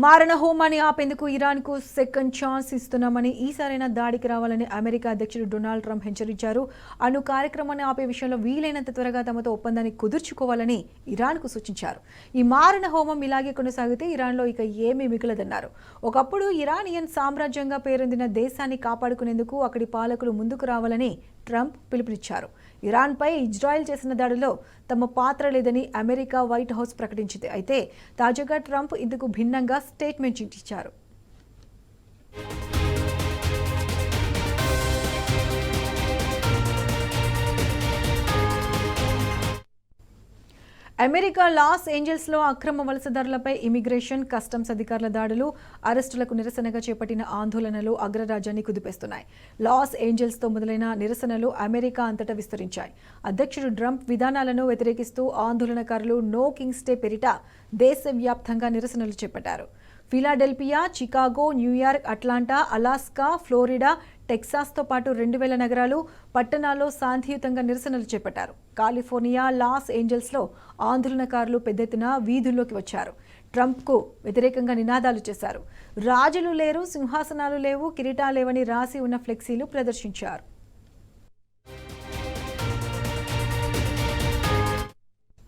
మారణ హోమాన్ని ఆపేందుకు ఇరాన్కు second chance ఇస్తున్నామని ఈసారైనా దాడికి రావాలని అమెరికా అధ్యక్షుడు డొనాల్డ్ ట్రంప్ హెచ్చరించారు. అణు కార్యక్రమాన్ని ఆపే విషయంలో వీలైనంత త్వరగా తమతో ఒప్పందాన్ని కుదుర్చుకోవాలని ఇరాన్కు సూచించారు. ఈ మారణ హోమం ఇలాగే కొనసాగితే ఇరాన్లో ఇక ఏమీ మిగలదన్నారు. ఒకప్పుడు ఇరానియన్ సామ్రాజ్యంగా పేరొందిన దేశాన్ని కాపాడుకునేందుకు అక్కడి పాలకులు ముందుకు రావాలని ట్రంప్ పిలుపునిచ్చారు. ఇరాన్పై ఇజ్రాయెల్ చేసిన దాడిలో తమ పాత్ర లేదని అమెరికా వైట్ హౌస్ ప్రకటించింది. అయితే తాజాగా ట్రంప్ ఇందుకు భిన్నంగా స్టేట్మెంట్ ఇచ్చారు. అమెరికా లాస్ ఏంజల్స్లో అక్రమ వలసదారులపై ఇమిగ్రేషన్, కస్టమ్స్ అధికారుల దాడులు, అరెస్టులకు నిరసనగా చేపట్టిన ఆందోళనలు అగ్రరాజ్యాన్ని కుదిపేస్తున్నాయి. లాస్ ఏంజల్స్తో మొదలైన నిరసనలు అమెరికా అంతటా విస్తరించాయి. అధ్యక్షుడు ట్రంప్ విధానాలను వ్యతిరేకిస్తూ ఆందోళనకారులు నో కింగ్స్ డే పేరిట దేశవ్యాప్తంగా నిరసనలు చేపట్టారు. Philadelphia, Chicago, New York, Atlanta, Alaska, Florida, టెక్సాస్తో పాటు 2000 నగరాలు, పట్టణాల్లో శాంతియుతంగా నిరసనలు చేపట్టారు. కాలిఫోర్నియా, లాస్ ఏంజల్స్లో ఆందోళనకారులు పెద్ద ఎత్తున వీధుల్లోకి వచ్చారు. ట్రంప్కు వ్యతిరేకంగా నినాదాలు చేశారు. రాజులు లేరు, సింహాసనాలు లేవు, కిరీటాలేవని రాసి ఉన్న ఫ్లెక్సీలు ప్రదర్శించారు.